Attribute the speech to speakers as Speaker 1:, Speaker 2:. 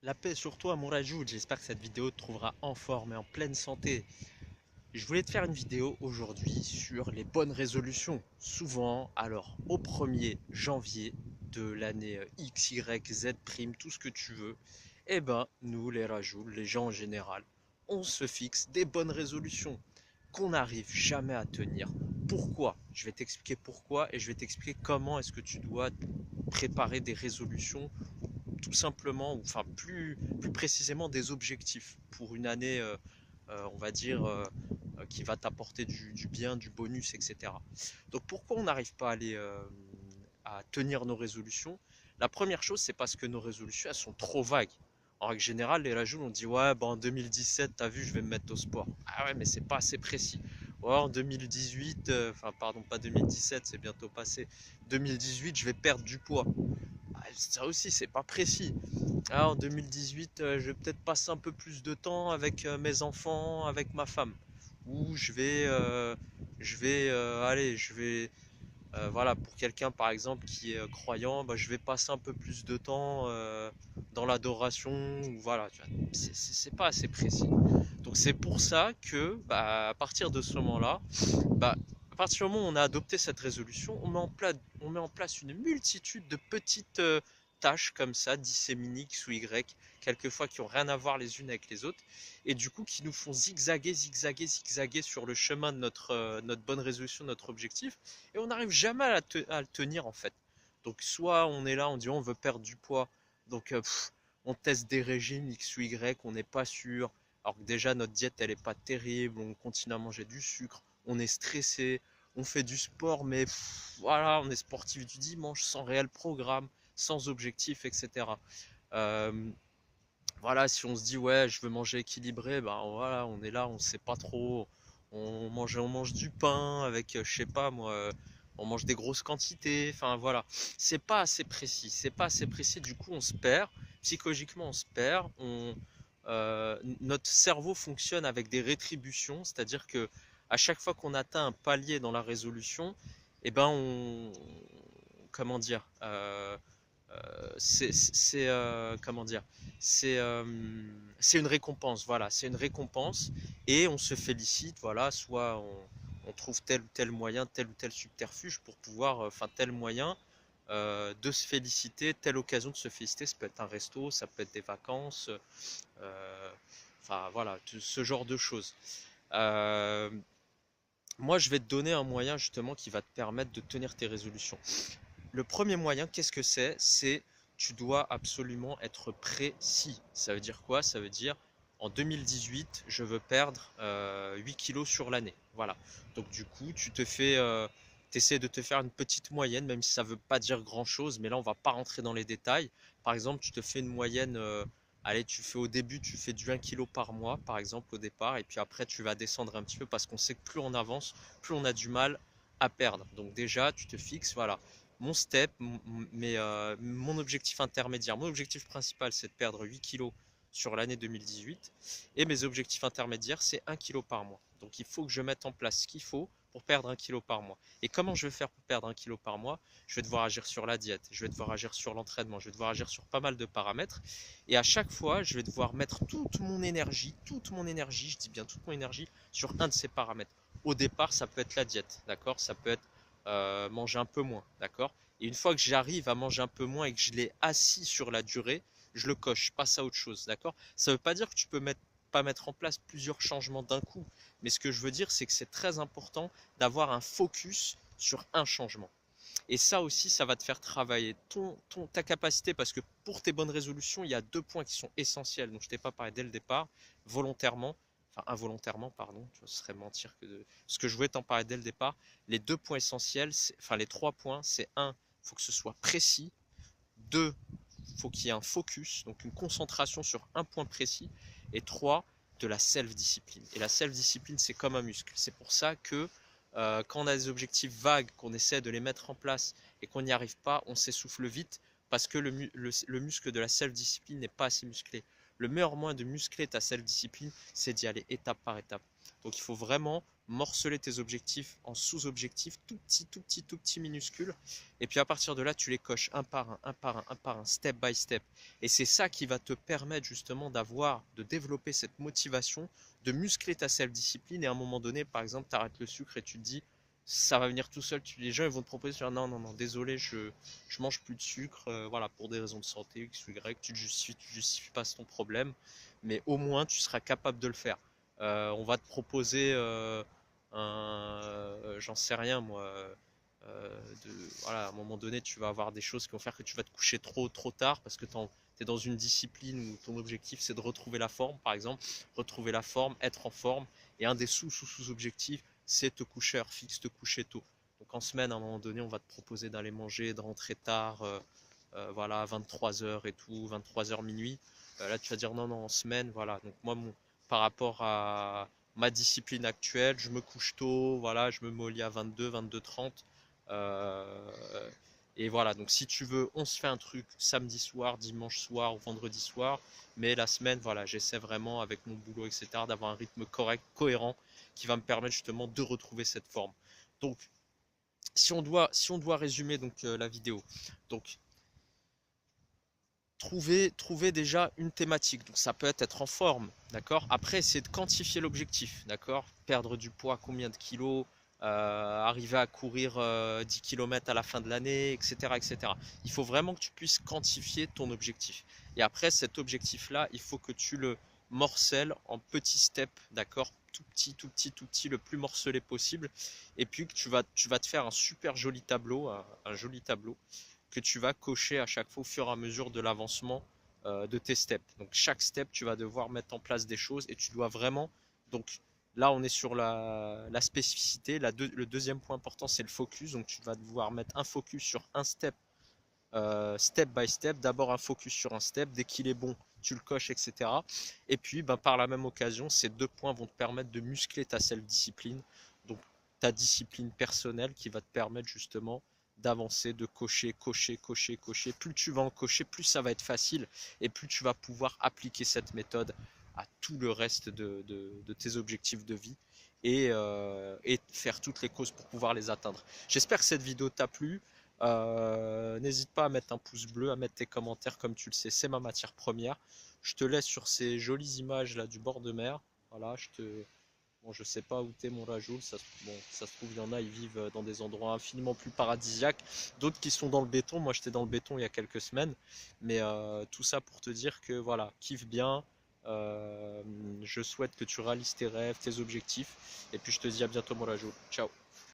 Speaker 1: La paix sur toi, mon Rajoul. J'espère que cette vidéo te trouvera en forme et en pleine santé. Je voulais te faire une vidéo aujourd'hui sur les bonnes résolutions. Souvent, alors au 1er janvier de l'année X, Y, Z prime, tout ce que tu veux, eh ben, nous, les Rajoul, les gens en général, on se fixe des bonnes résolutions qu'on n'arrive jamais à tenir. Pourquoi? Je vais t'expliquer pourquoi et je vais t'expliquer comment est-ce que tu dois préparer des résolutions tout simplement, ou enfin plus précisément des objectifs pour une année, on va dire, qui va t'apporter du bien, du bonus, etc. Donc pourquoi on n'arrive pas à tenir nos résolutions? La première chose, c'est parce que nos résolutions, elles sont trop vagues. En règle générale, les rajouts, on dit ouais, ben en 2017, t'as vu, je vais me mettre au sport. Ah ouais, mais c'est pas assez précis. Ouais, en 2018, enfin pardon, pas 2017, c'est bientôt passé. 2018, je vais perdre du poids. Ah, ça aussi, c'est pas précis. Ah, en 2018, je vais peut-être passer un peu plus de temps avec mes enfants, avec ma femme. Ou allez, voilà, pour quelqu'un par exemple qui est croyant, bah, je vais passer un peu plus de temps dans l'adoration. Ou voilà, tu vois, c'est pas assez précis. Donc c'est pour ça que, bah, à partir de ce moment-là, bah, à partir du moment où on a adopté cette résolution, on met en place une multitude de petites tâches comme ça, disséminées X ou Y, quelquefois qui n'ont rien à voir les unes avec les autres, et du coup qui nous font zigzaguer, zigzaguer, zigzaguer sur le chemin de notre bonne résolution, notre objectif, et on n'arrive jamais à le tenir en fait. Donc soit on est là, on dit on veut perdre du poids, donc on teste des régimes X ou Y, on n'est pas sûr, alors que déjà notre diète elle est pas terrible, on continue à manger du sucre, on est stressé, on fait du sport, mais voilà, on est sportif du dimanche, sans réel programme, sans objectif, etc. Euh, voilà, si on se dit ouais, je veux manger équilibré, ben voilà, on est là, on sait pas trop. On mange du pain avec, je sais pas moi, on mange des grosses quantités. Enfin voilà, c'est pas assez précis, c'est pas assez précis. Du coup, on se perd. Psychologiquement, on se perd. Notre cerveau fonctionne avec des rétributions, c'est-à-dire que à chaque fois qu'on atteint un palier dans la résolution, eh ben comment dire, comment dire, c'est euh, c'est une récompense, voilà, c'est une récompense et on se félicite, voilà, soit on trouve tel ou tel moyen, tel ou tel subterfuge pour pouvoir, enfin tel moyen de se féliciter, telle occasion de se féliciter, ça peut être un resto, ça peut être des vacances, enfin voilà, ce genre de choses. Euh, Moi, je vais te donner un moyen justement qui va te permettre de tenir tes résolutions. Le premier moyen, qu'est-ce que c'est? C'est tu dois absolument être précis. Ça veut dire quoi? Ça veut dire en 2018, je veux perdre 8 kilos sur l'année. Voilà. Donc du coup, tu essaies de te faire une petite moyenne, même si ça ne veut pas dire grand-chose, mais là, on ne va pas rentrer dans les détails. Par exemple, tu te fais une moyenne, allez, tu fais au début, tu fais du 1 kilo par mois, par exemple, au départ, et puis après, tu vas descendre un petit peu parce qu'on sait que plus on avance, plus on a du mal à perdre. Donc déjà, tu te fixes, voilà, mon step, mon objectif intermédiaire, mon objectif principal, c'est de perdre 8 kilos sur l'année 2018. Et mes objectifs intermédiaires, c'est 1 kilo par mois. Donc il faut que je mette en place ce qu'il faut pour perdre 1 kilo par mois. Et comment je vais faire pour perdre 1 kilo par mois? Je vais devoir agir sur la diète, je vais devoir agir sur l'entraînement, je vais devoir agir sur pas mal de paramètres. Et à chaque fois, je vais devoir mettre toute mon énergie, je dis bien toute mon énergie, sur un de ces paramètres. Au départ, ça peut être la diète, d'accord? Ça peut être manger un peu moins, d'accord? Et une fois que j'arrive à manger un peu moins et que je l'ai assis sur la durée, je le coche, je passe à autre chose, d'accord? Ça ne veut pas dire que tu peux pas mettre en place plusieurs changements d'un coup, mais ce que je veux dire, c'est que c'est très important d'avoir un focus sur un changement. Et ça aussi, ça va te faire travailler ta capacité, parce que pour tes bonnes résolutions, il y a deux points qui sont essentiels, dont je t'ai pas parlé dès le départ, volontairement, enfin involontairement, pardon, ce serait mentir que ce que je voulais t'en parler dès le départ. Les deux points essentiels, enfin les trois points, c'est un, il faut que ce soit précis, deux, il faut qu'il y ait un focus, donc une concentration sur un point précis, et trois, de la self-discipline. Et la self-discipline, c'est comme un muscle. C'est pour ça que quand on a des objectifs vagues, qu'on essaie de les mettre en place et qu'on n'y arrive pas, on s'essouffle vite parce que le muscle de la self-discipline n'est pas assez musclé. Le meilleur moyen de muscler ta self-discipline, c'est d'y aller étape par étape. Donc il faut vraiment morceler tes objectifs en sous-objectifs, tout petit, minuscules. Et puis à partir de là, tu les coches un par un, un par un, un par un, step by step. Et c'est ça qui va te permettre justement de développer cette motivation, de muscler ta self-discipline. Et à un moment donné, par exemple, tu arrêtes le sucre et tu te dis, ça va venir tout seul. Les gens ils vont te proposer, non, non, non, désolé, je mange plus de sucre, voilà, pour des raisons de santé, X ou Y, tu justifies pas ton problème, mais au moins tu seras capable de le faire. On va te proposer j'en sais rien moi, voilà, à un moment donné, tu vas avoir des choses qui vont faire que tu vas te coucher trop tard parce que tu es dans une discipline où ton objectif c'est de retrouver la forme, par exemple, retrouver la forme, être en forme, et un des sous-objectifs c'est te coucher à heure fixe, te coucher tôt. Donc en semaine, à un moment donné, on va te proposer d'aller manger, de rentrer tard, voilà, 23h et tout, 23h minuit. Là, tu vas dire non, non, en semaine, voilà. Donc moi, par rapport à ma discipline actuelle, je me couche tôt, voilà, je me mets au lit à 22, 22h30. Et voilà, donc si tu veux, on se fait un truc samedi soir, dimanche soir ou vendredi soir. Mais la semaine, voilà, j'essaie vraiment avec mon boulot, etc., d'avoir un rythme correct, cohérent, qui va me permettre justement de retrouver cette forme. Donc, si on doit résumer donc la vidéo, donc trouver déjà une thématique. Donc ça peut être en forme, d'accord. Après, c'est de quantifier l'objectif, d'accord. Perdre du poids, combien de kilos, arriver à courir 10 km à la fin de l'année, etc., etc. Il faut vraiment que tu puisses quantifier ton objectif. Et après, cet objectif-là, il faut que tu le morcelles en petits steps, d'accord, tout petit, le plus morcelé possible. Et puis que tu vas te faire un super joli tableau, un joli tableau que tu vas cocher à chaque fois au fur et à mesure de l'avancement de tes steps. Donc chaque step, tu vas devoir mettre en place des choses et tu dois vraiment... Donc là, on est sur la spécificité. Le deuxième point important, c'est le focus. Donc tu vas devoir mettre un focus sur un step, step by step. D'abord un focus sur un step. Dès qu'il est bon, tu le coches, etc. Et puis, ben, par la même occasion, ces deux points vont te permettre de muscler ta self-discipline. Donc ta discipline personnelle qui va te permettre justement d'avancer, de cocher. Plus tu vas en cocher, plus ça va être facile et plus tu vas pouvoir appliquer cette méthode à tout le reste de tes objectifs de vie et faire toutes les causes pour pouvoir les atteindre. J'espère que cette vidéo t'a plu. N'hésite pas à mettre un pouce bleu, à mettre tes commentaires, comme tu le sais, c'est ma matière première. Je te laisse sur ces jolies images là du bord de mer. Voilà, bon, je sais pas où t'es mon Rajoul, bon, ça se trouve, il y en a, ils vivent dans des endroits infiniment plus paradisiaques, d'autres qui sont dans le béton. Moi, j'étais dans le béton il y a quelques semaines, mais tout ça pour te dire que voilà, kiffe bien. Je souhaite que tu réalises tes rêves, tes objectifs, et puis je te dis à bientôt mon Rajoul. Ciao.